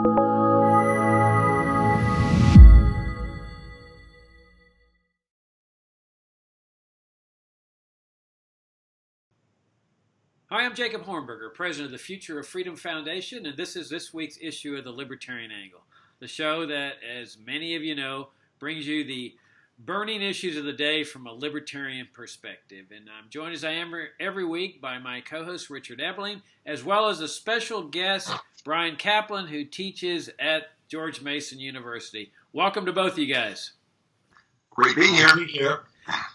Hi, I'm Jacob Hornberger, president of the Future of Freedom Foundation, and this is this week's issue of the Libertarian Angle, the show that, as many of you know, brings you the burning issues of the day from a libertarian perspective. And I'm joined as I am every week by my co-host, Richard Ebeling, as well as a special guest, Bryan Caplan, who teaches at George Mason University. Welcome to both of you guys. Great being here.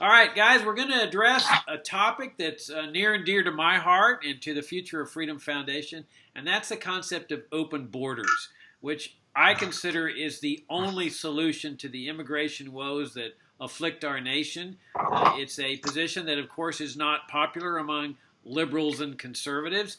All right, guys, we're going to address a topic that's near and dear to my heart and to the Future of Freedom Foundation, and that's the concept of open borders, which I consider is the only solution to the immigration woes that afflict our nation. It's a position that, of course, is not popular among liberals and conservatives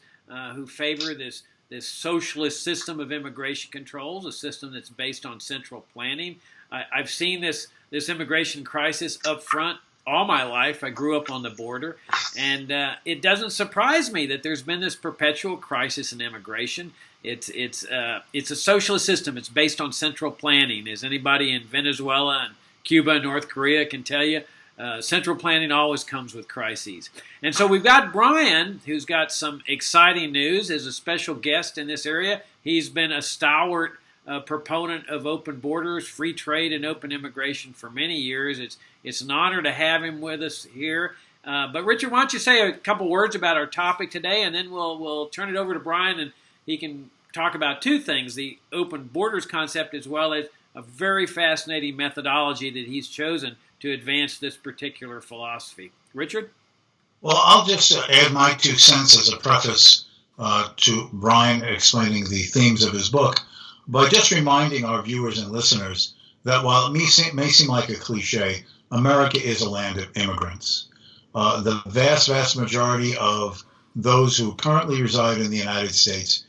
who favor this socialist system of immigration controls, a system that's based on central planning. I've seen this immigration crisis up front all my life. I grew up on the border, and it doesn't surprise me that there's been this perpetual crisis in immigration. It's a socialist system. It's based on central planning. As anybody in Venezuela and Cuba and North Korea can tell you, central planning always comes with crises. And so we've got Bryan, who's got some exciting news as a special guest in this area. He's been a stalwart proponent of open borders, free trade, and open immigration for many years. It's an honor to have him with us here. But Richard, why don't you say a couple words about our topic today, and then we'll turn it over to Bryan, and he can talk about two things: the open borders concept, as well as a very fascinating methodology that he's chosen to advance this particular philosophy. Richard? Well, I'll just add my 2 cents as a preface to Bryan explaining the themes of his book, by just reminding our viewers and listeners that while it may seem like a cliche, America is a land of immigrants. The vast majority of those who currently reside in the United States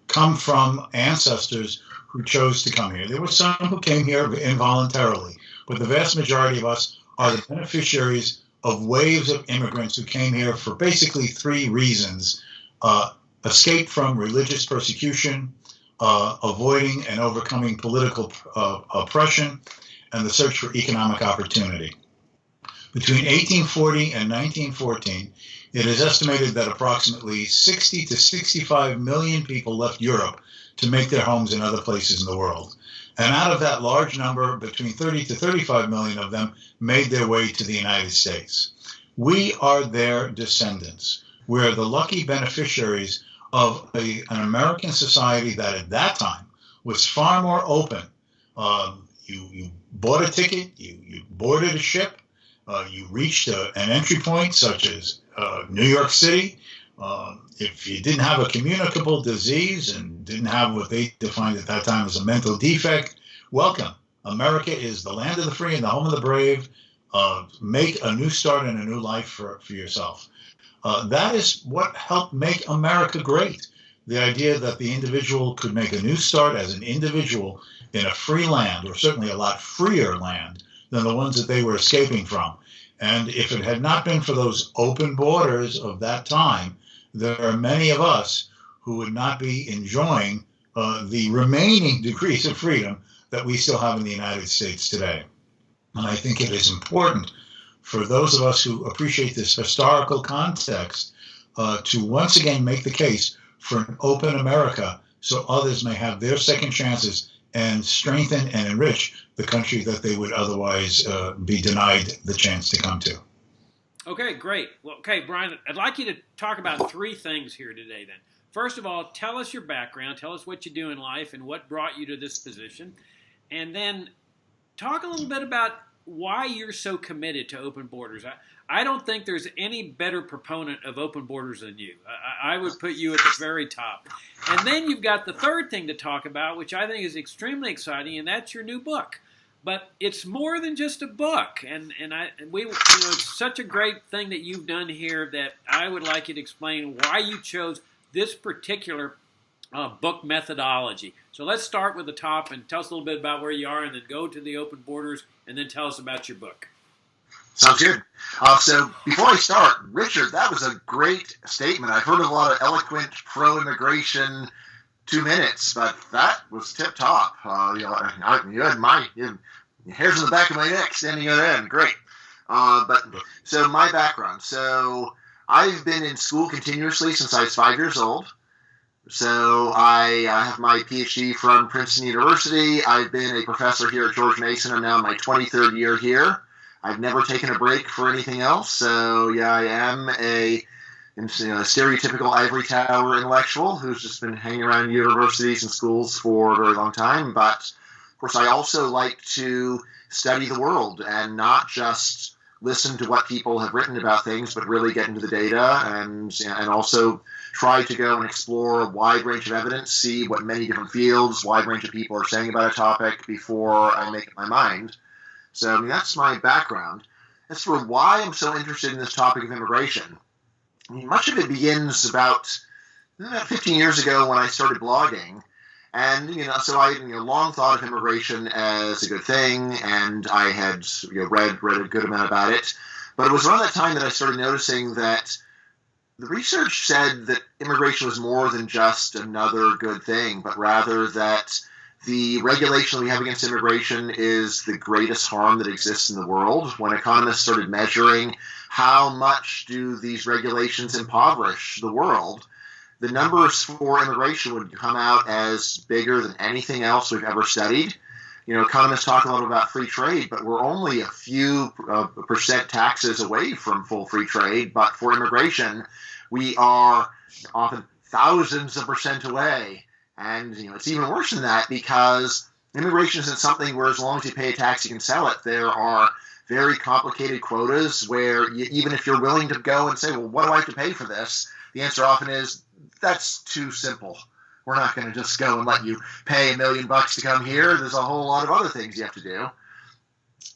come from ancestors who chose to come here. There were some who came here involuntarily, but the vast majority of us are the beneficiaries of waves of immigrants who came here for basically 3 reasons: escape from religious persecution, avoiding and overcoming political oppression, and the search for economic opportunity. Between 1840 and 1914, it is estimated that approximately 60 to 65 million people left Europe to make their homes in other places in the world. And out of that large number, between 30 to 35 million of them made their way to the United States. We are their descendants. We're the lucky beneficiaries of an American society that at that time was far more open. You bought a ticket, you boarded a ship, you reached an entry point such as New York City. If you didn't have a communicable disease and didn't have what they defined at that time as a mental defect, welcome. America is the land of the free and the home of the brave. Make a new start and a new life for yourself. That is what helped make America great. The idea that the individual could make a new start as an individual in a free land, or certainly a lot freer land than the ones that they were escaping from. And if it had not been for those open borders of that time, there are many of us who would not be enjoying the remaining degrees of freedom that we still have in the United States today. And I think it is important for those of us who appreciate this historical context to once again make the case for an open America so others may have their second chances and strengthen and enrich the country that they would otherwise be denied the chance to come to. Okay, great. Well, okay, Bryan, I'd like you to talk about 3 things here today then. First of all, tell us your background, tell us what you do in life and what brought you to this position. And then talk a little bit about why you're so committed to open borders. I don't think there's any better proponent of open borders than you. I would put you at the very top. And then you've got the third thing to talk about, which I think is extremely exciting, and that's your new book. But it's more than just a book, it's such a great thing that you've done here that I would like you to explain why you chose this particular book methodology. So let's start with the top and tell us a little bit about where you are, and then go to the open borders, and then tell us about your book. Sounds good. So before I start, Richard, that was a great statement. I've heard a lot of eloquent pro-immigration 2 minutes, but that was tip top. You had your hairs on the back of my neck standing on end. Great. But so my background. So I've been in school continuously since I was 5 years old. So I have my PhD from Princeton University. I've been a professor here at George Mason. I'm now in my 23rd year here. I've never taken a break for anything else. So yeah, I am a stereotypical ivory tower intellectual who's just been hanging around universities and schools for a very long time. But of course, I also like to study the world and not just listen to what people have written about things, but really get into the data and also try to go and explore a wide range of evidence, see what many different fields, wide range of people are saying about a topic before I make up my mind. So, I mean, that's my background. As for why I'm so interested in this topic of immigration, I mean, much of it begins about 15 years ago when I started blogging. And, so I long thought of immigration as a good thing, and I had read a good amount about it. But it was around that time that I started noticing that the research said that immigration was more than just another good thing, but rather that the regulation we have against immigration is the greatest harm that exists in the world. When economists started measuring how much do these regulations impoverish the world, the numbers for immigration would come out as bigger than anything else we've ever studied. Economists talk a lot about free trade, but we're only a few percent taxes away from full free trade. But for immigration, we are often thousands of percent away. And it's even worse than that because immigration isn't something where as long as you pay a tax, you can sell it. There are very complicated quotas where even if you're willing to go and say, well, what do I have to pay for this? The answer often is, that's too simple. We're not going to just go and let you pay $1 million to come here. There's a whole lot of other things you have to do.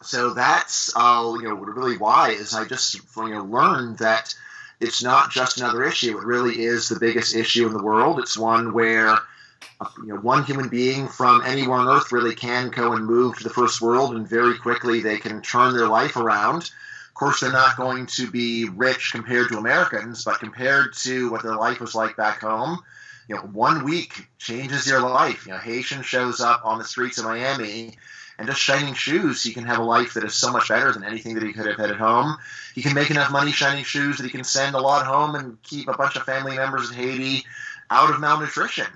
So that's really why is I just learned that it's not just another issue. It really is the biggest issue in the world. It's one where one human being from anywhere on Earth really can go and move to the first world, and very quickly they can turn their life around. Of course, they're not going to be rich compared to Americans, but compared to what their life was like back home, 1 week changes your life. Haitian shows up on the streets of Miami, and just shining shoes, he can have a life that is so much better than anything that he could have had at home. He can make enough money shining shoes that he can send a lot home and keep a bunch of family members in Haiti out of malnutrition,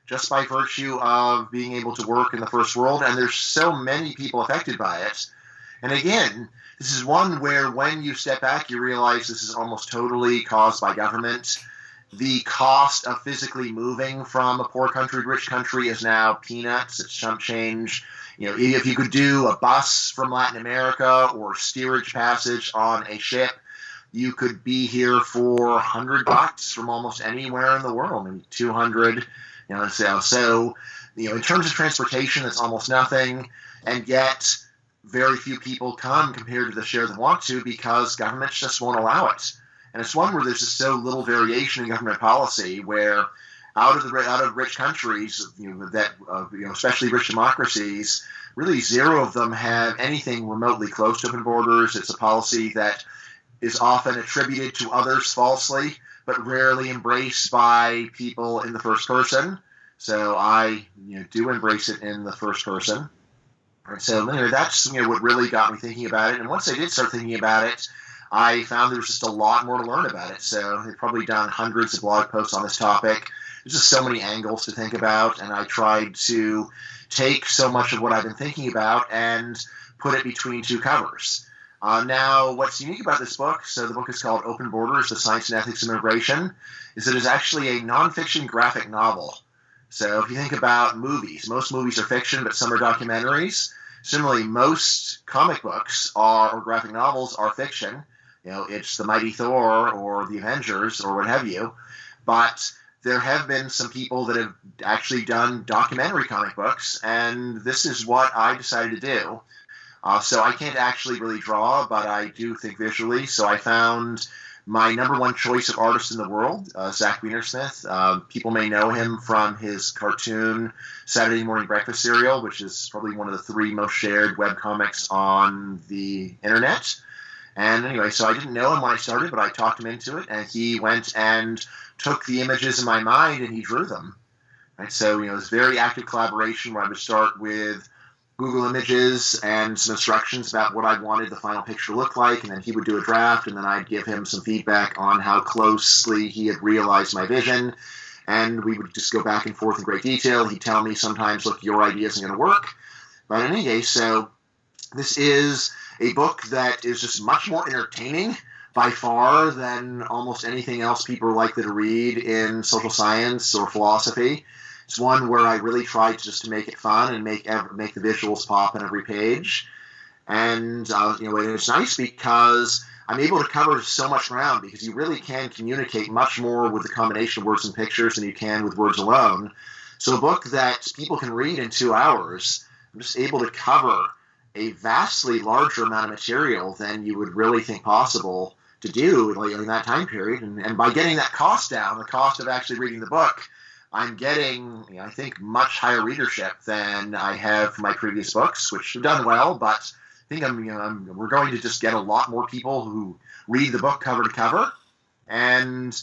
just by virtue of being able to work in the first world. And there's so many people affected by it. And again, this is one where when you step back, you realize this is almost totally caused by government. The cost of physically moving from a poor country to rich country is now peanuts. It's chump change. If you could do a bus from Latin America or steerage passage on a ship, you could be here for $100 from almost anywhere in the world, maybe 200. So in terms of transportation, it's almost nothing, and yet very few people come compared to the share that want to because governments just won't allow it. And it's one where there's just so little variation in government policy, where out of rich countries, especially rich democracies, really zero of them have anything remotely close to open borders. It's a policy that is often attributed to others falsely, but rarely embraced by people in the first person. So I do embrace it in the first person. And so that's what really got me thinking about it. And once I did start thinking about it, I found there was just a lot more to learn about it. So I've probably done hundreds of blog posts on this topic. There's just so many angles to think about, and I tried to take so much of what I've been thinking about and put it between two covers. Now, what's unique about this book, so the book is called Open Borders, The Science and Ethics of Immigration, is that it's actually a nonfiction graphic novel. So if you think about movies, most movies are fiction, but some are documentaries. Similarly, most comic books or graphic novels are fiction. It's the Mighty Thor or the Avengers or what have you. But there have been some people that have actually done documentary comic books, and this is what I decided to do. So I can't actually really draw, but I do think visually. So I found my number one choice of artist in the world, Zach Wienersmith. People may know him from his cartoon Saturday Morning Breakfast cereal, which is probably one of the 3 most shared webcomics on the internet. And anyway, so I didn't know him when I started, but I talked him into it, and he went and took the images in my mind and he drew them. Right? So, it's very active collaboration where I would start with Google Images and some instructions about what I wanted the final picture to look like, and then he would do a draft, and then I'd give him some feedback on how closely he had realized my vision, and we would just go back and forth in great detail. He'd tell me sometimes, look, your idea isn't going to work. But in any case, so this is a book that is just much more entertaining by far than almost anything else people are likely to read in social science or philosophy. It's one where I really tried to make it fun and make the visuals pop on every page. And, it's nice because I'm able to cover so much ground because you really can communicate much more with the combination of words and pictures than you can with words alone. So a book that people can read in 2 hours, I'm just able to cover a vastly larger amount of material than you would really think possible to do in that time period. And by getting that cost down, the cost of actually reading the book, I'm getting, I think, much higher readership than I have for my previous books, which have done well. But I think we're going to just get a lot more people who read the book cover to cover. And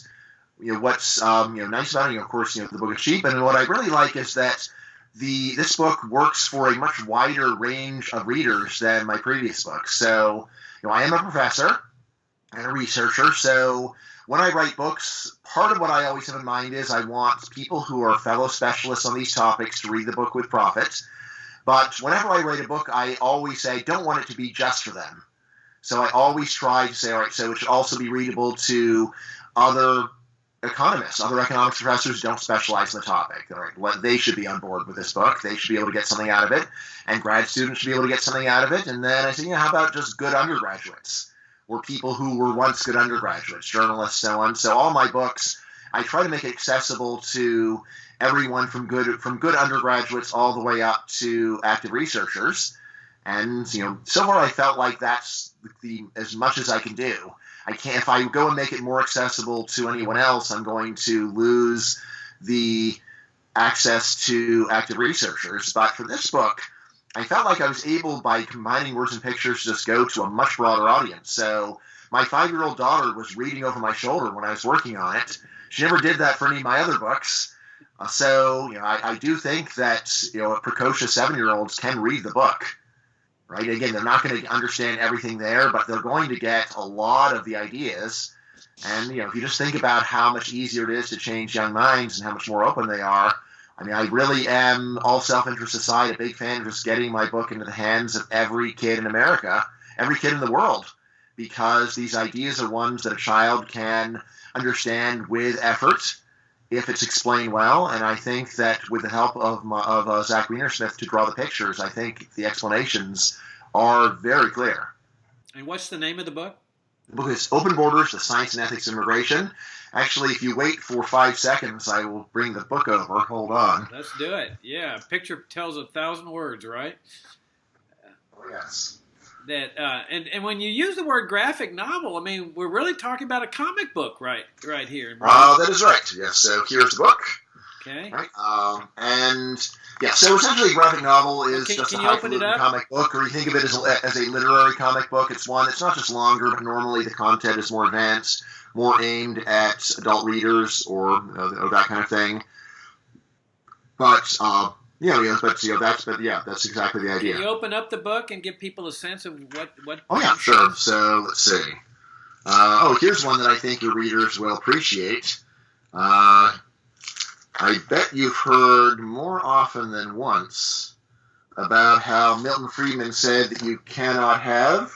what's nice about it, of course, the book is cheap. And what I really like is that this book works for a much wider range of readers than my previous books. So, I am a professor and a researcher, so when I write books, part of what I always have in mind is I want people who are fellow specialists on these topics to read the book with profit. But whenever I write a book, I always say I don't want it to be just for them. So I always try to say, all right, so it should also be readable to other economists, other economics professors who don't specialize in the topic. All right, they should be on board with this book. They should be able to get something out of it. And grad students should be able to get something out of it. And then I say, how about just good undergraduates? Or people who were once good undergraduates, journalists, so on. So all my books, I try to make it accessible to everyone from good undergraduates all the way up to active researchers. And so far I felt like that's as much as I can do. I can't. If I go and make it more accessible to anyone else, I'm going to lose the access to active researchers. But for this book, I felt like I was able, by combining words and pictures, to just go to a much broader audience. So my 5-year-old daughter was reading over my shoulder when I was working on it. She never did that for any of my other books. I do think that precocious 7-year-olds can read the book. Right? Again, they're not going to understand everything there, but they're going to get a lot of the ideas. And if you just think about how much easier it is to change young minds and how much more open they are, I really am, all self-interest aside, a big fan of just getting my book into the hands of every kid in America, every kid in the world, because these ideas are ones that a child can understand with effort if it's explained well. And I think that with the help of Zach Wienersmith to draw the pictures, I think the explanations are very clear. And what's the name of the book? The book is Open Borders, The Science and Ethics of Immigration. Actually, if you wait for 5 seconds, I will bring the book over. Hold on. Let's do it. Yeah, a picture tells 1,000 words, right? Oh, yes. That and when you use the word graphic novel, we're really talking about a comic book right here. That is right. Yes. So here's the book. Okay. Right. So essentially, a graphic novel is just a highfalutin comic book, or you think of it as a literary comic book. It's not just longer, but normally the content is more advanced, more aimed at adult readers or that kind of thing. But that's exactly the idea. Can you open up the book and give people a sense of what? Oh yeah, sure. So let's see. Here's one that I think your readers will appreciate. I bet you've heard more often than once about how Milton Friedman said that you cannot have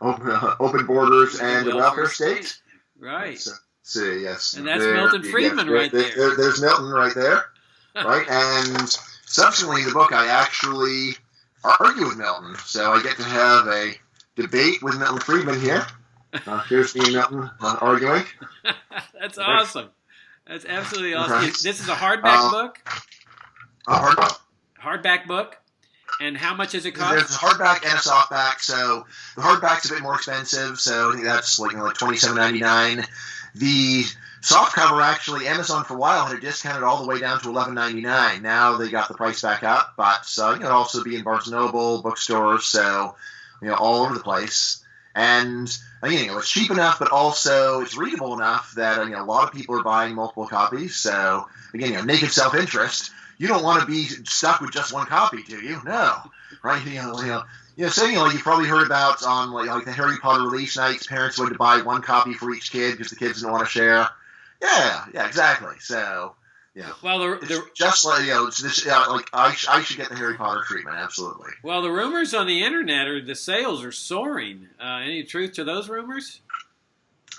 open borders and a welfare state. Right. So, see, yes. And that's Milton Friedman right there. There's Milton right there. Right? And subsequently in the book, I actually argue with Milton. So I get to have a debate with Milton Friedman here. Here's me and Milton arguing. That's awesome. That's absolutely awesome. Right. This is a hardback book? A hardback. Hardback book? And how much does it cost? There's a hardback and a softback. So the hardback's a bit more expensive. So I think that's like $27.99. The softcover, actually, Amazon for a while had it discounted all the way down to $11.99. Now they got the price back up, but it can also be in Barnes & Noble, bookstores, so all over the place. And It's cheap enough, but also it's readable enough that a lot of people are buying multiple copies. So again, naked self-interest. You don't want to be stuck with just one copy, do you? No, right? So you've probably heard about on like the Harry Potter release nights, parents would buy one copy for each kid because the kids didn't want to share. Yeah, exactly. So. Yeah. Well, just like I should get the Harry Potter treatment. Absolutely. Well, the rumors on the internet are the sales are soaring. Any truth to those rumors?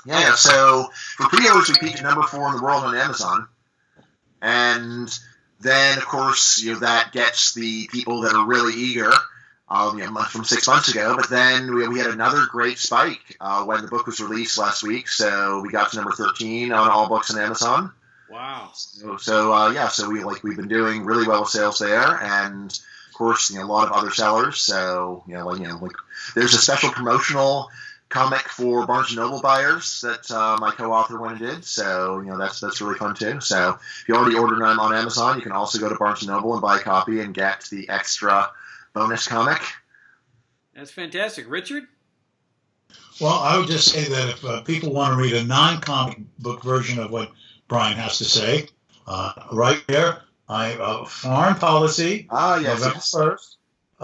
Yeah. So for pre-orders, we peaked at number 4 in the world on Amazon, and then of course that gets the people that are really eager. From 6 months ago, but then we had another great spike when the book was released last week. So we got to number 13 on all books on Amazon. Wow. So we've been doing really well with sales there, and of course, a lot of other sellers. So, there's a special promotional comic for Barnes & Noble buyers that my co-author went and did. So, that's really fun too. So if you already ordered them on Amazon, you can also go to Barnes & Noble and buy a copy and get the extra bonus comic. That's fantastic. Richard? Well, I would just say that if people want to read a non-comic book version of what Bryan has to say, right there, Foreign Policy, yes, November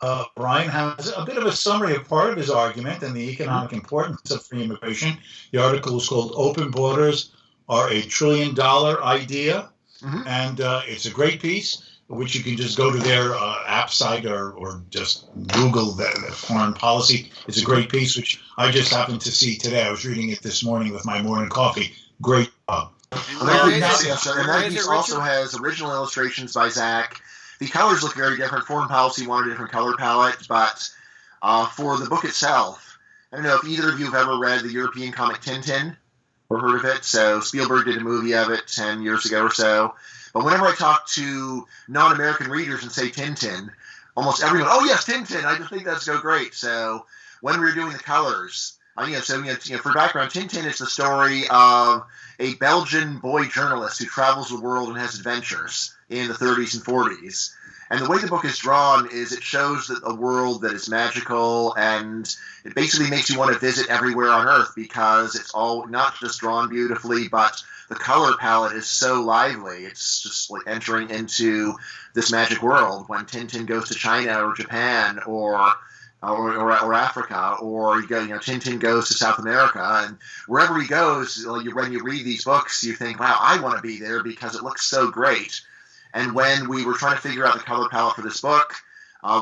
1st. Bryan has a bit of a summary of part of his argument and the economic importance of free immigration. The article is called Open Borders Are a $1 Trillion Idea, and it's a great piece, which you can just go to their app site or just Google the Foreign Policy. It's a great piece, which I just happened to see today. I was reading it this morning with my morning coffee. Great job. And that piece also has original illustrations by Zach. The colors look very different. Foreign Policy wanted a different color palette, but for the book itself, I don't know if either of you have ever read the European comic Tintin or heard of it. So Spielberg did a movie of it 10 years ago or so. But whenever I talk to non-American readers and say Tintin, almost everyone, oh yes, Tintin, I just think that's so great. So when we were doing the colors, for background, Tintin is the story of a Belgian boy journalist who travels the world and has adventures in the 30s and 40s. And the way the book is drawn is it shows that a world that is magical, and it basically makes you want to visit everywhere on Earth because it's all not just drawn beautifully, but the color palette is so lively. It's just like entering into this magic world. When Tintin goes to China or Japan or Africa, or Tintin goes to South America, and wherever he goes, when you read these books, you think, wow, I want to be there because it looks so great. And when we were trying to figure out the color palette for this book,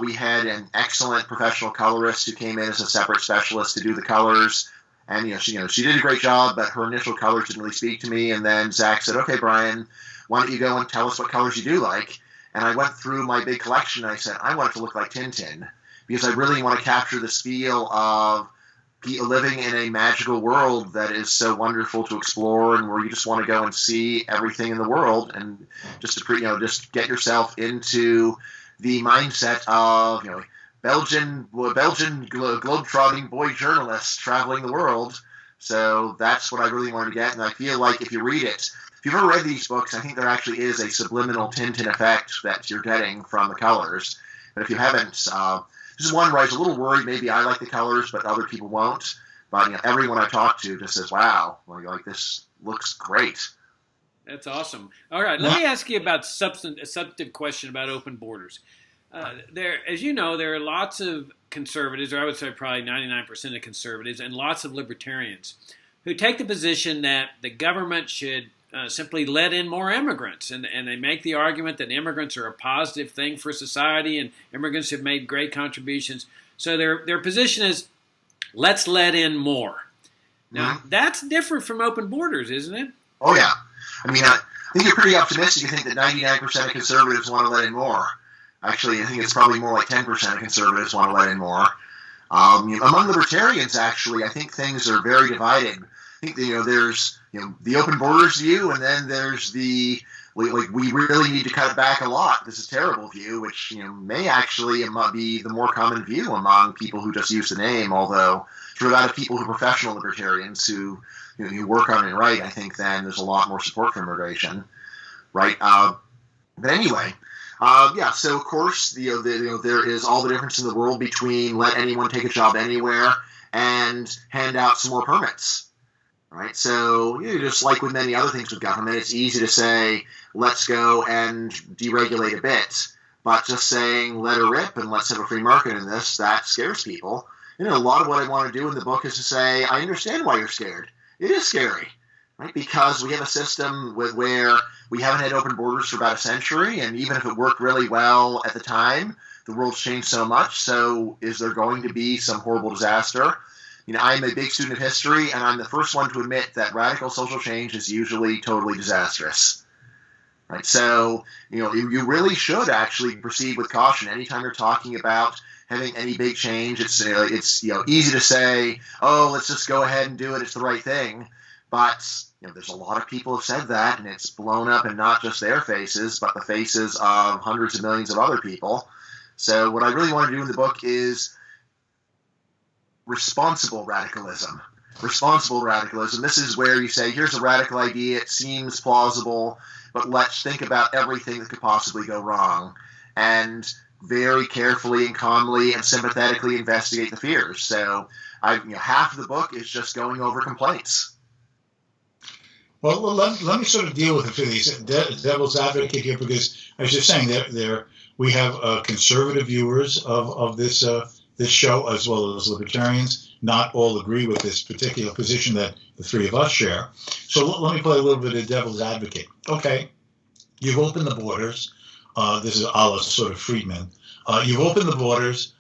we had an excellent professional colorist who came in as a separate specialist to do the colors. And she did a great job, but her initial colors didn't really speak to me. And then Zach said, "Okay, Bryan, why don't you go and tell us what colors you do like?" And I went through my big collection. And I said, "I want it to look like Tintin because I really want to capture this feel of living in a magical world that is so wonderful to explore, and where you just want to go and see everything in the world, and just to just get yourself into the mindset of Belgian globetrotting boy journalists traveling the world." So that's what I really wanted to get, and I feel like if you read it, if you've ever read these books, I think there actually is a subliminal Tintin effect that you're getting from the colors. But if you haven't, this is one where I was a little worried maybe I like the colors, but other people won't. But everyone I talk to just says, "Wow, like this looks great." That's awesome. All right, let me ask you about a substantive question about open borders. As you know, there are lots of conservatives, or I would say probably 99% of conservatives, and lots of libertarians who take the position that the government should simply let in more immigrants. And they make the argument that immigrants are a positive thing for society, and immigrants have made great contributions. So their position is, let's let in more. Now, that's different from open borders, isn't it? Oh, yeah. I mean, I think you're pretty optimistic. You think that 99% of conservatives want to let in more. Actually, I think it's probably more like 10% of conservatives want to let in more. Among libertarians, actually, I think things are very divided. I think there's the open borders view, and then there's the we really need to cut back a lot. This is terrible view, which may actually be the more common view among people who just use the name. Although for a lot of people who are professional libertarians who work on it right, I think then there's a lot more support for immigration, right? But anyway. So of course, there is all the difference in the world between let anyone take a job anywhere and hand out some more permits. Right? So, just like with many other things with government, it's easy to say, let's go and deregulate a bit. But just saying, let her rip and let's have a free market in this, that scares people. A lot of what I want to do in the book is to say, I understand why you're scared. It is scary, right? Because we have a system where we haven't had open borders for about a century, and even if it worked really well at the time, the world's changed so much. So is there going to be some horrible disaster? I'm a big student of history, and I'm the first one to admit that radical social change is usually totally disastrous. Right? So, you really should actually proceed with caution. Anytime you're talking about having any big change, it's easy to say, oh, let's just go ahead and do it. It's the right thing. But there's a lot of people who have said that, and it's blown up in not just their faces, but the faces of hundreds of millions of other people. So what I really want to do in the book is responsible radicalism. Responsible radicalism. This is where you say, here's a radical idea. It seems plausible, but let's think about everything that could possibly go wrong and very carefully and calmly and sympathetically investigate the fears. So half of the book is just going over complaints. Well, let me sort of deal with a few of these. Devil's advocate here, because as you're saying, we have conservative viewers of this show, as well as libertarians. Not all agree with this particular position that the three of us share. So let me play a little bit of devil's advocate. Okay, you've opened the borders. This is a la sort of Friedman. You've opened the borders.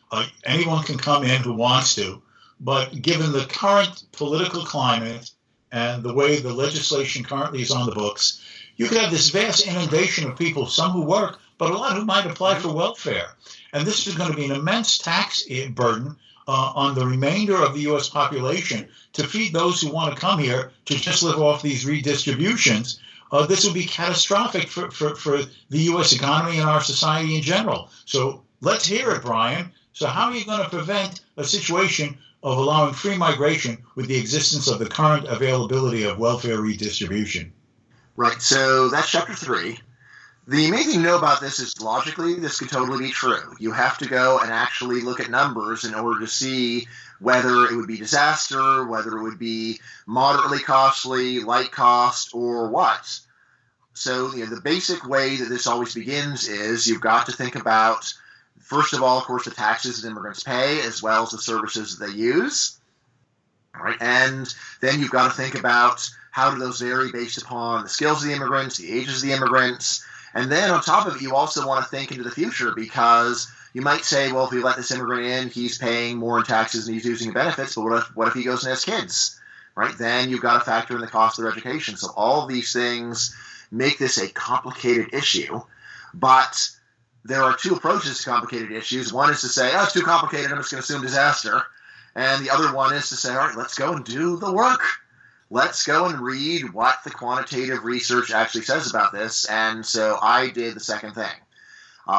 Anyone can come in who wants to. But given the current political climate and the way the legislation currently is on the books, you could have this vast inundation of people, some who work, but a lot who might apply for welfare. And this is going to be an immense tax burden on the remainder of the U.S. population to feed those who want to come here to just live off these redistributions. This would be catastrophic for the U.S. economy and our society in general. So let's hear it, Bryan. So how are you going to prevent a situation of allowing free migration with the existence of the current availability of welfare redistribution? Right. So that's chapter 3. The main thing to know about this is logically this could totally be true. You have to go and actually look at numbers in order to see whether it would be disaster, whether it would be moderately costly, light cost, or what. So the basic way that this always begins is you've got to think about, first of all, of course, the taxes that immigrants pay, as well as the services that they use. All right? And then you've got to think about how do those vary based upon the skills of the immigrants, the ages of the immigrants. And then on top of it, you also want to think into the future, because you might say, well, if we let this immigrant in, he's paying more in taxes and he's using benefits, but what if he goes and has kids, right? Then you've got to factor in the cost of their education. So all of these things make this a complicated issue, but there are two approaches to complicated issues. One is to say, oh, it's too complicated, I'm just going to assume disaster. And the other one is to say, all right, let's go and do the work. Let's go and read what the quantitative research actually says about this. And so I did the second thing.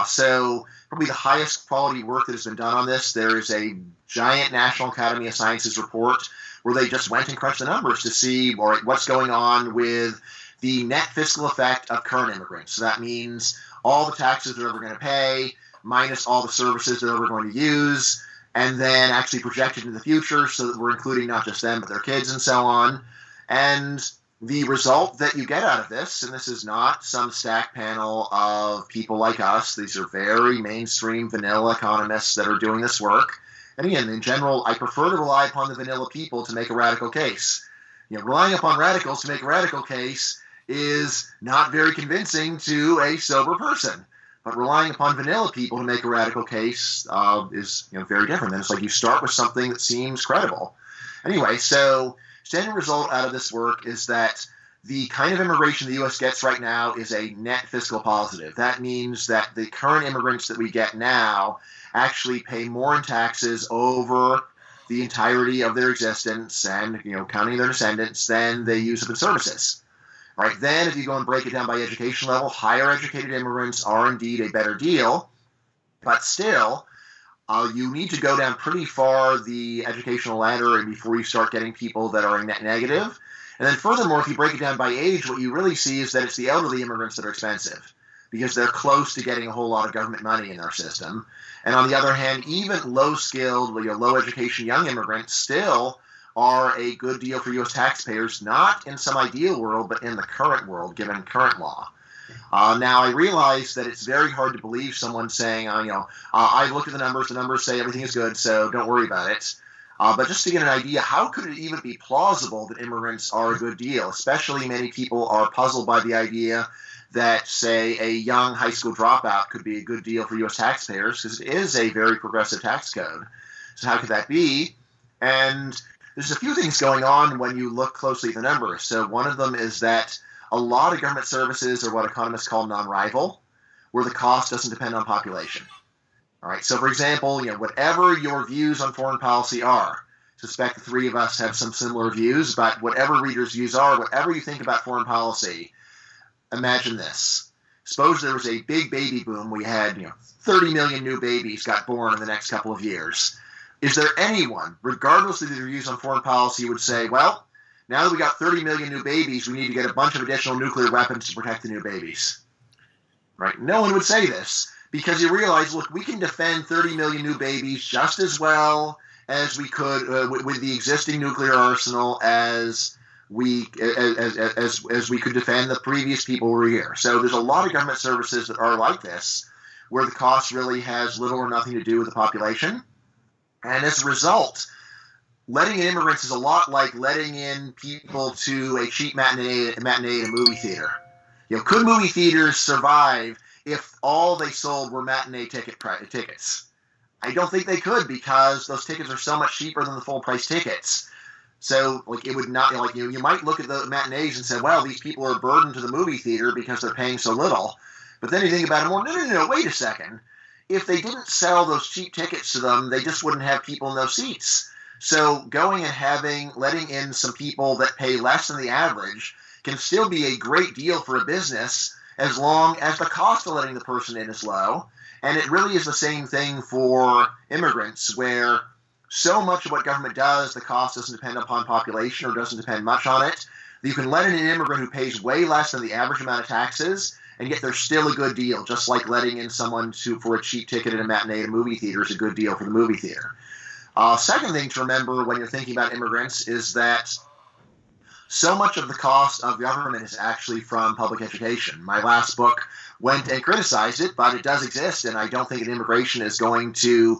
So probably the highest quality work that has been done on this, there is a giant National Academy of Sciences report where they just went and crunched the numbers to see what's going on with the net fiscal effect of current immigrants. So that means all the taxes they're ever going to pay, minus all the services they're ever going to use, and then actually projected in the future so that we're including not just them, but their kids and so on. And the result that you get out of this, and this is not some stack panel of people like us, these are very mainstream vanilla economists that are doing this work. And again, in general, I prefer to rely upon the vanilla people to make a radical case. Relying upon radicals to make a radical case is not very convincing to a sober person. But relying upon vanilla people to make a radical case is very different. And it's like you start with something that seems credible. Anyway, so standard result out of this work is that the kind of immigration the U.S. gets right now is a net fiscal positive. That means that the current immigrants that we get now actually pay more in taxes over the entirety of their existence and, counting their descendants than they use up in services. Right, then if you go and break it down by education level, higher educated immigrants are indeed a better deal, but still, you need to go down pretty far the educational ladder before you start getting people that are net negative. And then furthermore, if you break it down by age, what you really see is that it's the elderly immigrants that are expensive. because they're close to getting a whole lot of government money in their system. And on the other hand, even low-skilled, low-education young immigrants still are a good deal for U.S. taxpayers, not in some ideal world, but in the current world, given current law. Now, I realize that it's very hard to believe someone saying, I've looked at the numbers say everything is good, so don't worry about it. But just to get an idea, how could it even be plausible that immigrants are a good deal? Especially many people are puzzled by the idea that, say, a young high school dropout could be a good deal for U.S. taxpayers, because it is a very progressive tax code. So how could that be? And there's a few things going on when you look closely at the numbers. So one of them is that a lot of government services are what economists call non-rival, where the cost doesn't depend on population. All right. So, for example, whatever your views on foreign policy are, I suspect the three of us have some similar views, but whatever readers' views are, whatever you think about foreign policy, imagine this. Suppose there was a big baby boom. We had 30 million new babies got born in the next couple of years. Is there anyone, regardless of their views on foreign policy, would say, well, now that we got 30 million new babies, we need to get a bunch of additional nuclear weapons to protect the new babies? Right? No one would say this, because you realize, look, we can defend 30 million new babies just as well as we could with the existing nuclear arsenal as we could defend the previous people who were here. So there's a lot of government services that are like this, where the cost really has little or nothing to do with the population. And as a result, letting in immigrants is a lot like letting in people to a cheap matinee at a movie theater. Could movie theaters survive if all they sold were matinee tickets? I don't think they could, because those tickets are so much cheaper than the full price tickets. So, it would not, you might look at the matinees and say, well, these people are burdened to the movie theater because they're paying so little. But then you think about it more, no, wait a second. If they didn't sell those cheap tickets to them, they just wouldn't have people in those seats. So going and letting in some people that pay less than the average can still be a great deal for a business, as long as the cost of letting the person in is low. And it really is the same thing for immigrants, where so much of what government does, the cost doesn't depend upon population or doesn't depend much on it. You can let in an immigrant who pays way less than the average amount of taxes, and yet they're still a good deal, just like letting in someone for a cheap ticket at a matinee at a movie theater is a good deal for the movie theater. Second thing to remember when you're thinking about immigrants is that so much of the cost of government is actually from public education. My last book went and criticized it, but it does exist, and I don't think that immigration is going to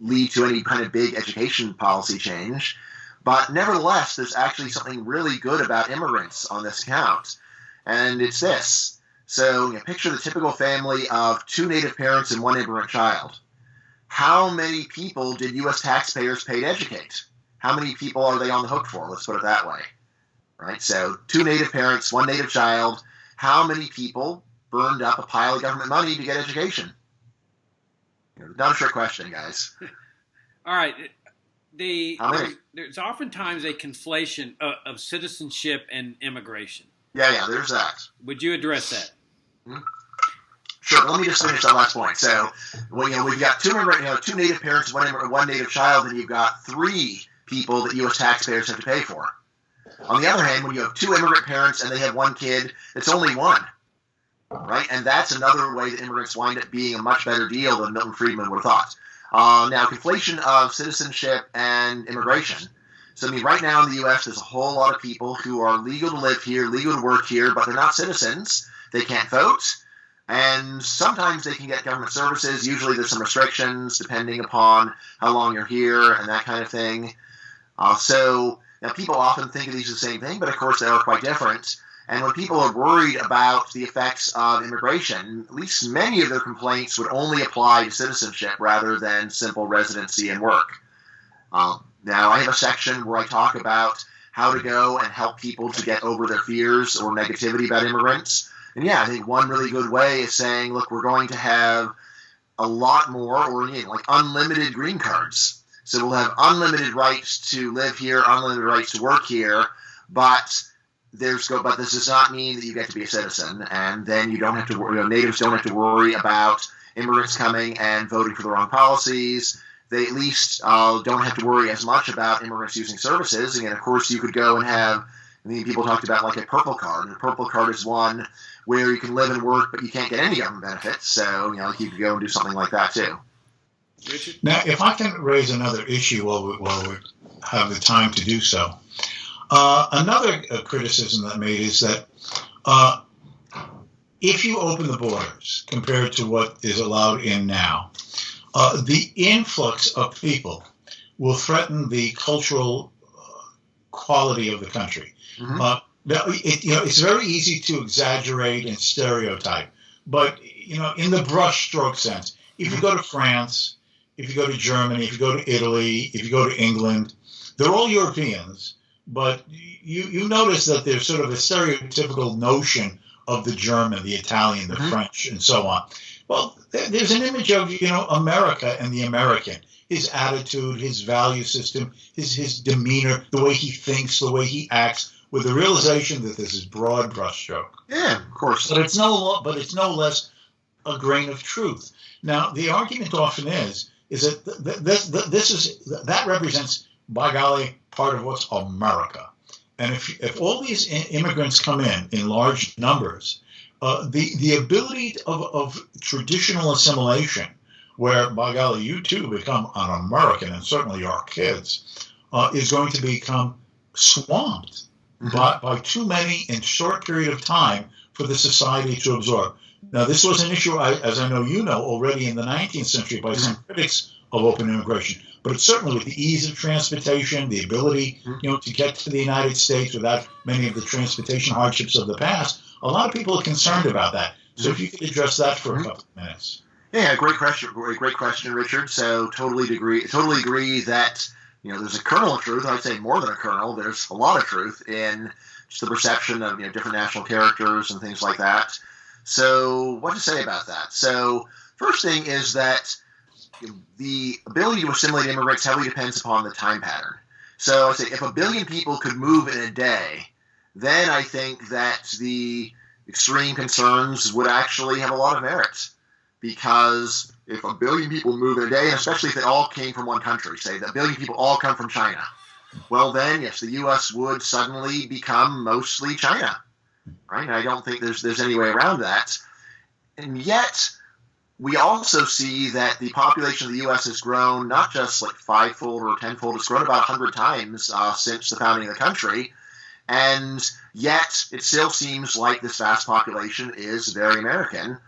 lead to any kind of big education policy change. But nevertheless, there's actually something really good about immigrants on this count, and it's this. So picture the typical family of two native parents and one immigrant child. How many people did U.S. taxpayers pay to educate? How many people are they on the hook for? Let's put it that way. Right? So two native parents, one native child. How many people burned up a pile of government money to get education? Not a trick question, guys. All right. There's oftentimes a conflation of citizenship and immigration. Yeah, there's that. Would you address that? Mm-hmm. Sure. Let me just finish that last point. So, we've got two native parents, one native child, and you've got three people that U.S. taxpayers have to pay for. On the other hand, when you have two immigrant parents and they have one kid, it's only one, right? And that's another way that immigrants wind up being a much better deal than Milton Friedman would have thought. Now, conflation of citizenship and immigration. So, right now in the U.S., there's a whole lot of people who are legal to live here, legal to work here, but they're not citizens. They can't vote. And sometimes they can get government services. Usually there's some restrictions depending upon how long you're here and that kind of thing. So now people often think of these as the same thing, but of course they are quite different. And when people are worried about the effects of immigration, at least many of their complaints would only apply to citizenship rather than simple residency and work. Now I have a section where I talk about how to go and help people to get over their fears or negativity about immigrants. And I think one really good way is saying, look, we're going to have a lot more, or unlimited green cards. So we'll have unlimited rights to live here, unlimited rights to work here, but this does not mean that you get to be a citizen, and then you don't have to natives don't have to worry about immigrants coming and voting for the wrong policies. They at least don't have to worry as much about immigrants using services. Again, of course, you could go and have And then people talked about like a purple card. And a purple card is one where you can live and work, but you can't get any government benefits. So, you could go and do something like that too. Richard? Now, if I can raise another issue while we have the time to do so. Another criticism that made is that if you open the borders compared to what is allowed in now, the influx of people will threaten the cultural quality of the country. Mm-hmm. It's very easy to exaggerate and stereotype, but in the brushstroke sense, if you go to France, if you go to Germany, if you go to Italy, if you go to England, they're all Europeans, but you notice that there's sort of a stereotypical notion of the German, the Italian, the French, and so on. Well, there's an image of America and the American, his attitude, his value system, his demeanor, the way he thinks, the way he acts, with the realization that this is broad brushstroke. Yeah, of course. But it's no less a grain of truth. Now, the argument often is that that represents, by golly, part of what's America. And if all these immigrants come in large numbers, the ability of traditional assimilation, where, by golly, you too become an American, and certainly our kids, is going to become swamped by too many in a short period of time for the society to absorb. Now, this was an issue, as I know you know, already in the 19th century by some critics of open immigration. But it's certainly with the ease of transportation, the ability, to get to the United States without many of the transportation hardships of the past, a lot of people are concerned about that. So if you could address that for a couple of minutes. Yeah, great question, Richard. So totally agree that there's a kernel of truth. I'd say more than a kernel. There's a lot of truth in just the perception of different national characters and things like that. So what to say about that? So first thing is that the ability to assimilate immigrants heavily depends upon the time pattern. So I say if 1 billion people could move in a day, then I think that the extreme concerns would actually have a lot of merit. Because if 1 billion people move in a day, and especially if they all came from one country, say that 1 billion people all come from China, well then, yes, the U.S. would suddenly become mostly China. Right? And I don't think there's any way around that. And yet, we also see that the population of the U.S. has grown not just like 5-fold or 10-fold, it's grown about 100 times since the founding of the country. And yet, it still seems like this vast population is very American.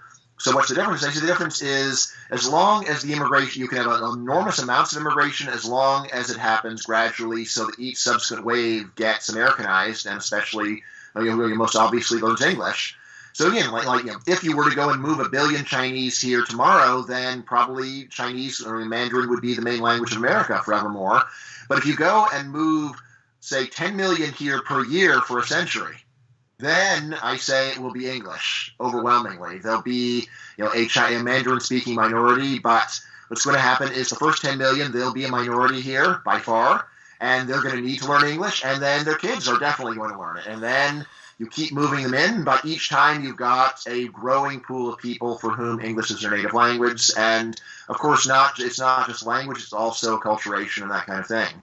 So what's the difference? I say the difference is as long as the immigration, you can have enormous amounts of immigration as long as it happens gradually so that each subsequent wave gets Americanized and especially most obviously learns English. So again, if you were to go and move 1 billion Chinese here tomorrow, then probably Chinese or Mandarin would be the main language of America forevermore. But if you go and move, say, 10 million here per year for a century, then I say it will be English overwhelmingly. There'll be a Mandarin-speaking minority, but what's going to happen is the first 10 million, they'll be a minority here by far. And they're going to need to learn English, and then their kids are definitely going to learn it. And then you keep moving them in, but each time you've got a growing pool of people for whom English is their native language. And, of course, it's not just language, it's also acculturation and that kind of thing.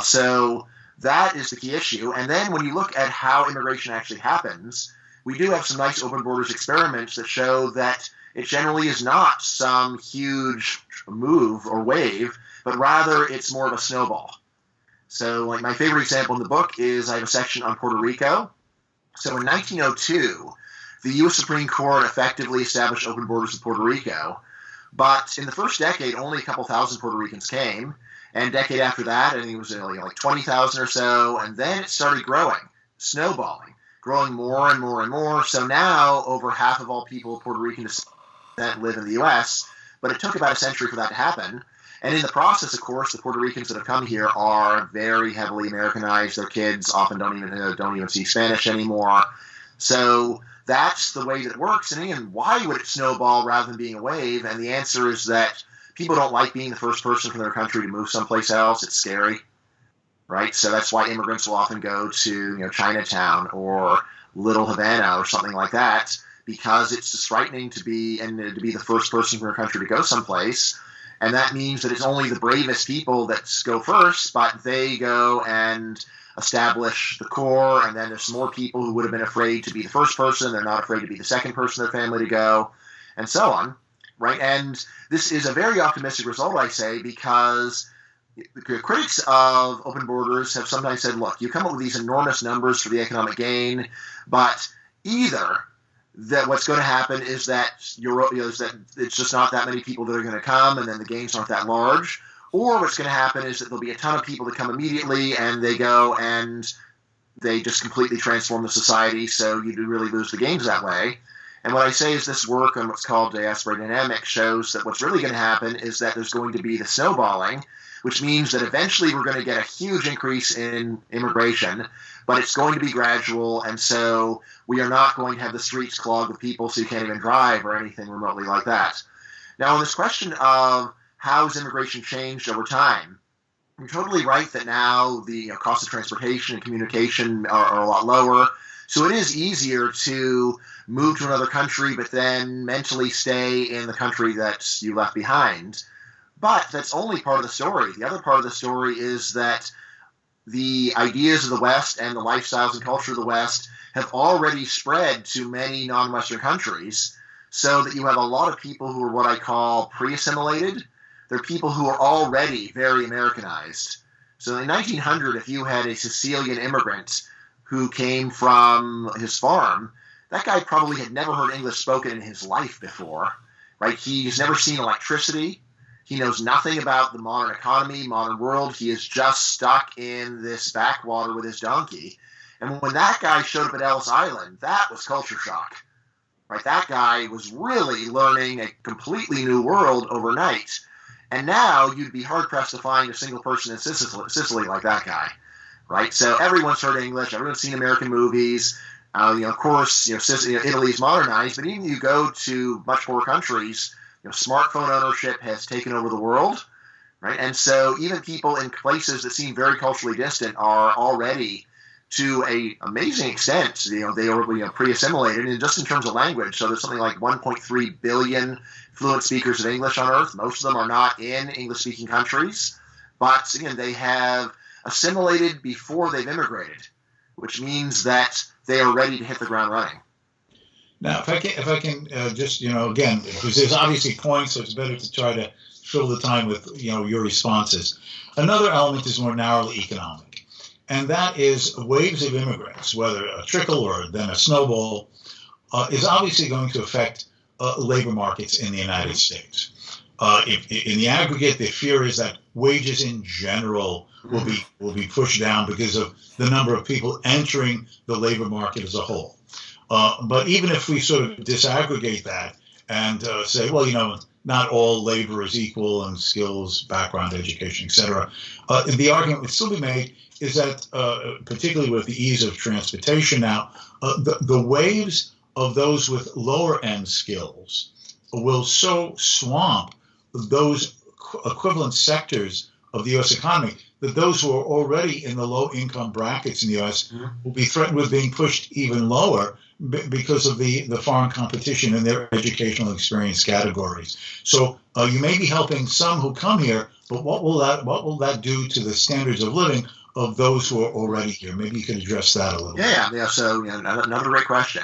So that is the key issue. And then when you look at how immigration actually happens, we do have some nice open borders experiments that show that it generally is not some huge move or wave, but rather it's more of a snowball. So, my favorite example in the book is I have a section on Puerto Rico. So, in 1902, the U.S. Supreme Court effectively established open borders with Puerto Rico. But in the first decade, only a couple thousand Puerto Ricans came. And a decade after that, I think it was like 20,000 or so. And then it started growing, snowballing, growing more and more and more. So now, over half of all people of Puerto Rican descent live in the U.S., but it took about a century for that to happen. And in the process, of course, the Puerto Ricans that have come here are very heavily Americanized. Their kids often don't even speak Spanish anymore. So that's the way that it works. And again, why would it snowball rather than being a wave? And the answer is that people don't like being the first person from their country to move someplace else. It's scary, right? So that's why immigrants will often go to Chinatown or Little Havana or something like that, because it's just frightening to be the first person from your country to go someplace. And that means that it's only the bravest people that go first, but they go and establish the core, and then there's more people who would have been afraid to be the first person. They're not afraid to be the second person in their family to go, and so on, right? And this is a very optimistic result, I say, because the critics of open borders have sometimes said, look, you come up with these enormous numbers for the economic gain, but either that what's going to happen is that is that it's just not that many people that are going to come, and then the gains aren't that large, or what's going to happen is that there'll be a ton of people that come immediately, and they go and they just completely transform the society, so you do really lose the gains that way. And what I say is this work on what's called diaspora dynamics shows that what's really going to happen is that there's going to be the snowballing, which means that eventually we're going to get a huge increase in immigration, but it's going to be gradual, and so we are not going to have the streets clogged with people so you can't even drive or anything remotely like that. Now, on this question of how has immigration changed over time, you're totally right that now the cost of transportation and communication are a lot lower, so it is easier to move to another country but then mentally stay in the country that you left behind. But that's only part of the story. The other part of the story is that the ideas of the West and the lifestyles and culture of the West have already spread to many non-Western countries, so that you have a lot of people who are what I call pre-assimilated. They're people who are already very Americanized. So in 1900, if you had a Sicilian immigrant who came from his farm, that guy probably had never heard English spoken in his life before, right? He's never seen electricity. He knows nothing about the modern economy, modern world. He is just stuck in this backwater with his donkey. And when that guy showed up at Ellis Island, that was culture shock. Right? That guy was really learning a completely new world overnight. And now you'd be hard-pressed to find a single person in Sicily like that guy. Right? So everyone's heard English. Everyone's seen American movies. Of course, Italy's modernized. But even you go to much poorer countries, smartphone ownership has taken over the world, right? And so even people in places that seem very culturally distant are already, to an amazing extent, they are pre-assimilated, and just in terms of language. So there's something like 1.3 billion fluent speakers of English on Earth. Most of them are not in English-speaking countries, but again, they have assimilated before they've immigrated, which means that they are ready to hit the ground running. Now, if I can just, again, because there's obviously points, so it's better to try to fill the time with, your responses. Another element is more narrowly economic, and that is waves of immigrants, whether a trickle or then a snowball, is obviously going to affect labor markets in the United States. In the aggregate, the fear is that wages in general will be pushed down because of the number of people entering the labor market as a whole. But even if we sort of disaggregate that and say, well, not all labor is equal in skills, background, education, etc., the argument would still be made is that, particularly with the ease of transportation now, the waves of those with lower end skills will so swamp those equivalent sectors of the U.S. economy that those who are already in the low income brackets in the U.S. will be threatened with being pushed even lower because of the foreign competition in their educational experience categories. So you may be helping some who come here, but what will that do to the standards of living of those who are already here? Maybe you could address that a little bit. Yeah. So another great question.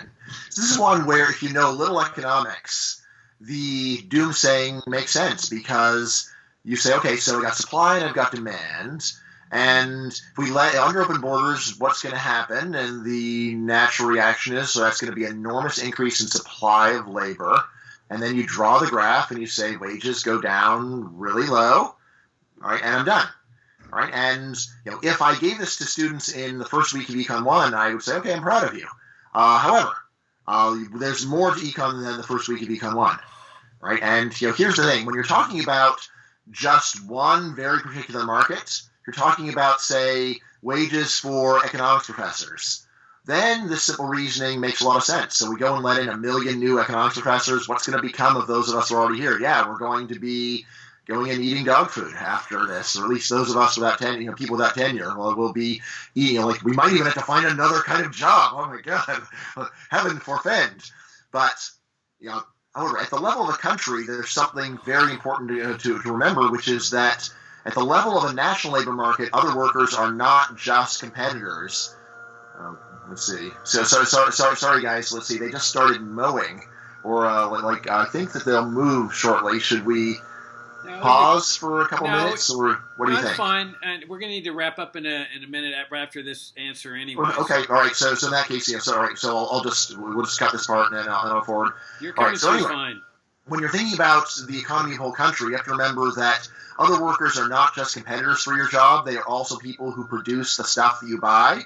So this is one where if you know little economics, the doomsaying makes sense, because you say, okay, so we got supply and I've got demand. And if we let under open borders, what's going to happen? And the natural reaction is, so that's going to be an enormous increase in supply of labor. And then you draw the graph and you say wages go down really low. All right, and I'm done. All right, and if I gave this to students in the first week of Econ 1, I would say, okay, I'm proud of you. However, there's more to Econ than the first week of Econ 1. Right, and here's the thing: when you're talking about just one very particular market, you're talking about, say, wages for economics professors, then this simple reasoning makes a lot of sense. So we go and let in 1 million new economics professors. What's going to become of those of us who are already here? Yeah, we're going to be going and eating dog food after this, or at least those of us without tenure, people without tenure. Well, we'll be eating, we might even have to find another kind of job. Oh my God, heaven forfend. But However, at the level of a country, there's something very important to remember, which is that at the level of a national labor market, other workers are not just competitors. Let's see. Sorry, guys. Let's see. They just started mowing, or I think that they'll move shortly. Should we pause for a couple minutes, or what do you think? That's fine, and we're going to need to wrap up in a minute after this answer anyway. Okay, all right. So in that case, yeah. So all right. So we'll just cut this part and then I'll forward. You're coming through fine. When you're thinking about the economy of the whole country, you have to remember that other workers are not just competitors for your job; they are also people who produce the stuff that you buy.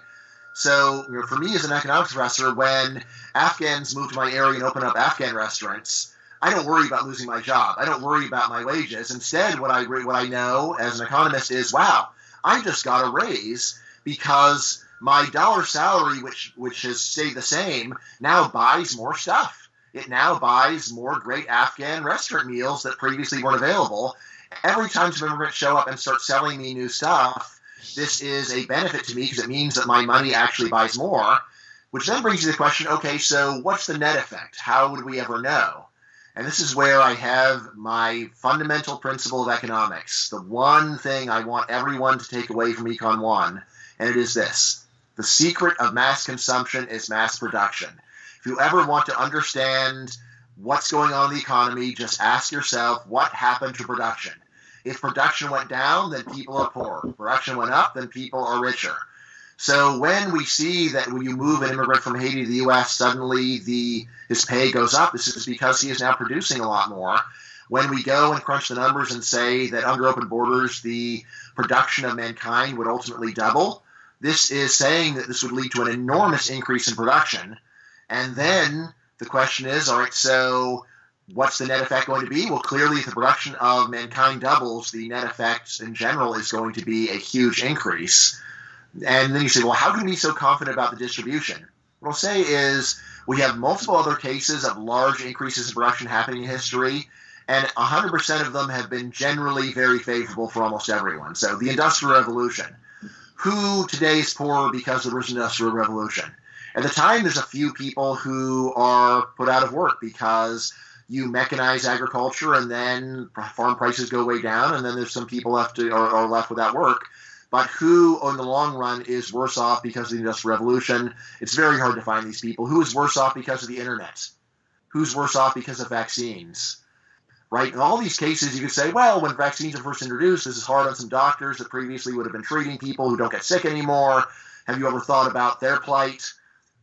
So, for me as an economics professor, when Afghans move to my area and open up Afghan restaurants, I don't worry about losing my job. I don't worry about my wages. Instead, what I know as an economist is, wow, I just got a raise because my dollar salary, which has stayed the same, now buys more stuff. It now buys more great Afghan restaurant meals that previously weren't available. Every time some immigrants show up and start selling me new stuff, this is a benefit to me because it means that my money actually buys more, which then brings you to the question, okay, so what's the net effect? How would we ever know? And this is where I have my fundamental principle of economics, the one thing I want everyone to take away from Econ 1, and it is this. The secret of mass consumption is mass production. If you ever want to understand what's going on in the economy, just ask yourself, what happened to production? If production went down, then people are poor. If production went up, then people are richer. So when we see that when you move an immigrant from Haiti to the U.S., suddenly his pay goes up, this is because he is now producing a lot more. When we go and crunch the numbers and say that under open borders, the production of mankind would ultimately double, this is saying that this would lead to an enormous increase in production. And then the question is, all right, so what's the net effect going to be? Well, clearly, if the production of mankind doubles, the net effect in general is going to be a huge increase. And then you say, well, how can we be so confident about the distribution? What I'll say is we have multiple other cases of large increases in production happening in history, and 100% of them have been generally very favorable for almost everyone. So the Industrial Revolution. Who today is poor because there was an Industrial Revolution? At the time, there's a few people who are put out of work because you mechanize agriculture and then farm prices go way down, and then there's some people are left without work. But who, in the long run, is worse off because of the Industrial Revolution? It's very hard to find these people. Who is worse off because of the internet? Who's worse off because of vaccines? Right? In all these cases, you could say, well, when vaccines were first introduced, this is hard on some doctors that previously would have been treating people who don't get sick anymore. Have you ever thought about their plight?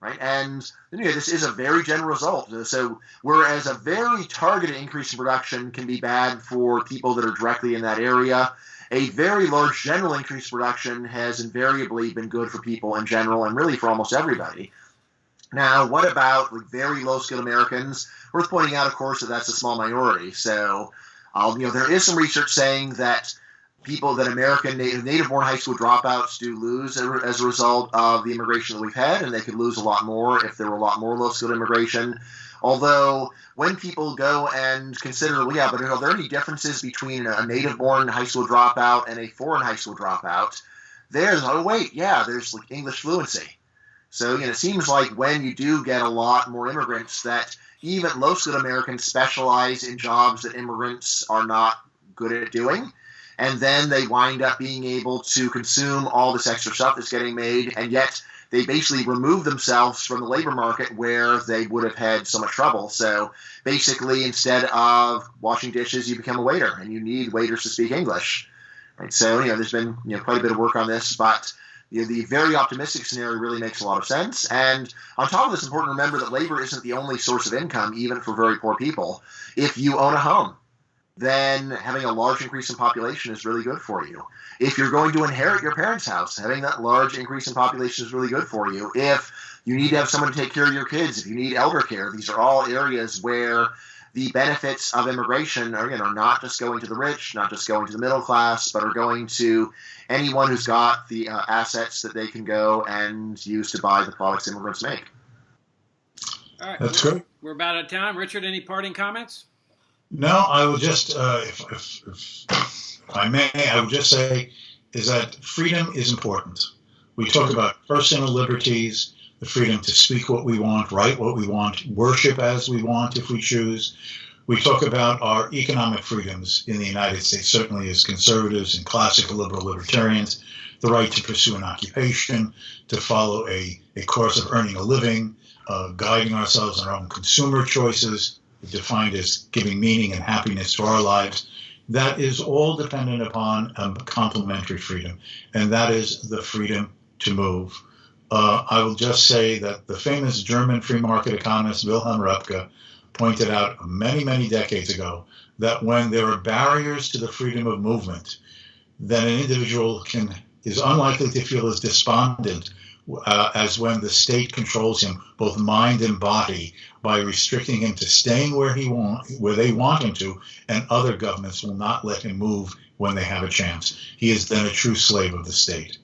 Right? And this is a very general result. So whereas a very targeted increase in production can be bad for people that are directly in that area, a very large general increase in production has invariably been good for people in general and really for almost everybody. Now, what about very low-skilled Americans? Worth pointing out, of course, that that's a small minority. So, there is some research saying that people that American native-born high school dropouts do lose as a result of the immigration that we've had, and they could lose a lot more if there were a lot more low-skilled immigration. Although, when people go and consider, well, yeah, but are there any differences between a native-born high school dropout and a foreign high school dropout? There's English fluency. So, it seems like when you do get a lot more immigrants, that even low-skilled Americans specialize in jobs that immigrants are not good at doing. And then they wind up being able to consume all this extra stuff that's getting made, and yet they basically remove themselves from the labor market where they would have had so much trouble. So basically, instead of washing dishes, you become a waiter, and you need waiters to speak English. Right? So, there's been quite a bit of work on this, but the very optimistic scenario really makes a lot of sense. And on top of this, it's important to remember that labor isn't the only source of income, even for very poor people. If you own a home, then having a large increase in population is really good for you. If you're going to inherit your parents' house, having that large increase in population is really good for you. If you need to have someone to take care of your kids, if you need elder care, these are all areas where the benefits of immigration are not just going to the rich, not just going to the middle class, but are going to anyone who's got the assets that they can go and use to buy the products immigrants make. All right, that's great. We're about out of time. Richard, any parting comments? No, I would just, if I may, I would just say is that freedom is important. We talk about personal liberties, the freedom to speak what we want, write what we want, worship as we want if we choose. We talk about our economic freedoms in the United States, certainly as conservatives and classical liberal libertarians, the right to pursue an occupation, to follow a course of earning a living, guiding ourselves in our own consumer choices, defined as giving meaning and happiness to our lives. That is all dependent upon complementary freedom, and that is the freedom to move. I will just say that the famous German free market economist Wilhelm Röpke pointed out many, many decades ago that when there are barriers to the freedom of movement, then an individual is unlikely to feel as despondent as when the state controls him, both mind and body, by restricting him to staying where they want him to, and other governments will not let him move when they have a chance. He is then a true slave of the state.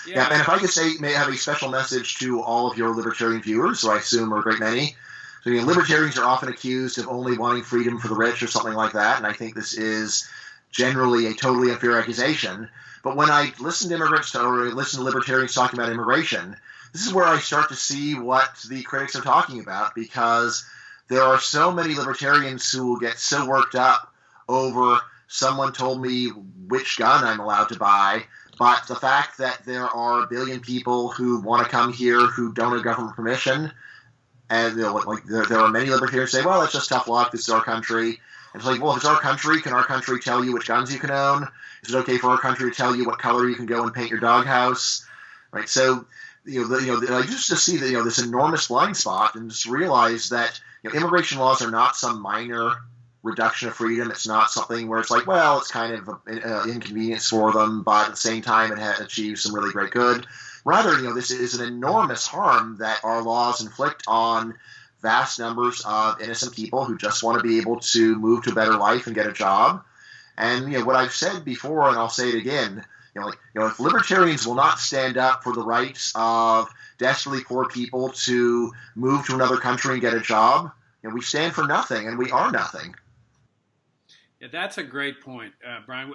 Yeah, and if I could say, may have a special message to all of your libertarian viewers, who I assume are a great many. So, libertarians are often accused of only wanting freedom for the rich or something like that, and I think this is generally a totally unfair accusation. But when I listen to immigrants or listen to libertarians talking about immigration, this is where I start to see what the critics are talking about, because there are so many libertarians who will get so worked up over someone told me which gun I'm allowed to buy. But the fact that there are a billion people who want to come here who don't have government permission, and there are many libertarians who say, well, it's just tough luck, this is our country. And it's like, well, if it's our country, can our country tell you which guns you can own? Is it okay for our country to tell you what color you can go and paint your doghouse? Right? So, I just to see that, this enormous blind spot, and just realize that, immigration laws are not some minor reduction of freedom. It's not something where it's like, well, it's kind of an inconvenience for them, but at the same time it achieves some really great good. Rather, this is an enormous harm that our laws inflict on vast numbers of innocent people who just want to be able to move to a better life and get a job. And what I've said before, and I'll say it again, if libertarians will not stand up for the rights of desperately poor people to move to another country and get a job, we stand for nothing, and we are nothing. Yeah, that's a great point, Bryan.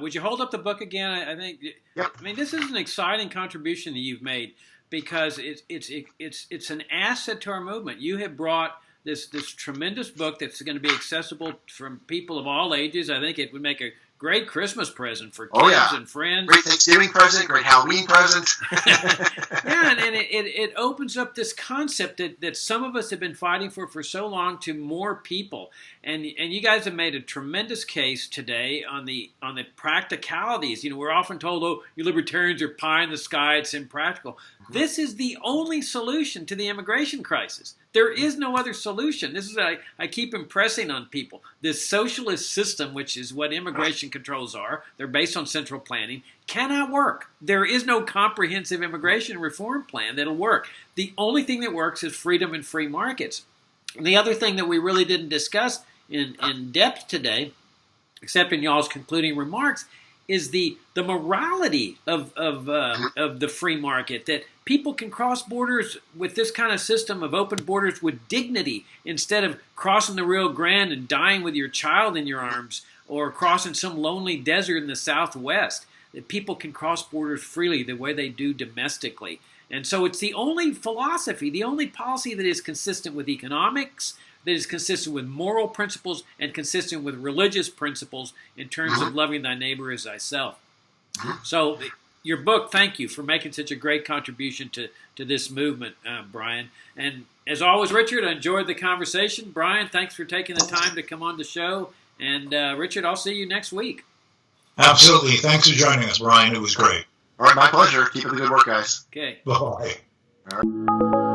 Would you hold up the book again? I think. Yep. I mean, this is an exciting contribution that you've made, because it's an asset to our movement. You have brought this tremendous book that's going to be accessible from people of all ages. I think it would make a great Christmas present for kids and friends. Great Thanksgiving present, great Halloween present. Yeah, and it opens up this concept that some of us have been fighting for so long to more people. And you guys have made a tremendous case today on the practicalities. We're often told, oh, you libertarians are pie in the sky, it's impractical. This is the only solution to the immigration crisis. There is no other solution. This is I keep impressing on people. This socialist system, which is what immigration controls are, they're based on central planning, cannot work. There is no comprehensive immigration reform plan that'll work. The only thing that works is freedom and free markets. And the other thing that we really didn't discuss in depth today, except in y'all's concluding remarks, is the morality of the free market, that people can cross borders with this kind of system of open borders with dignity, instead of crossing the Rio Grande and dying with your child in your arms, or crossing some lonely desert in the Southwest. That people can cross borders freely the way they do domestically. And so it's the only philosophy, the only policy that is consistent with economics, that is consistent with moral principles, and consistent with religious principles in terms of loving thy neighbor as thyself. So your book, thank you for making such a great contribution to this movement, Bryan. And as always, Richard, I enjoyed the conversation. Bryan, thanks for taking the time to come on the show. And Richard, I'll see you next week. Absolutely. Thanks for joining us, Bryan. It was great. All right, my pleasure. Keep up the good work, guys. Okay. Bye. All right.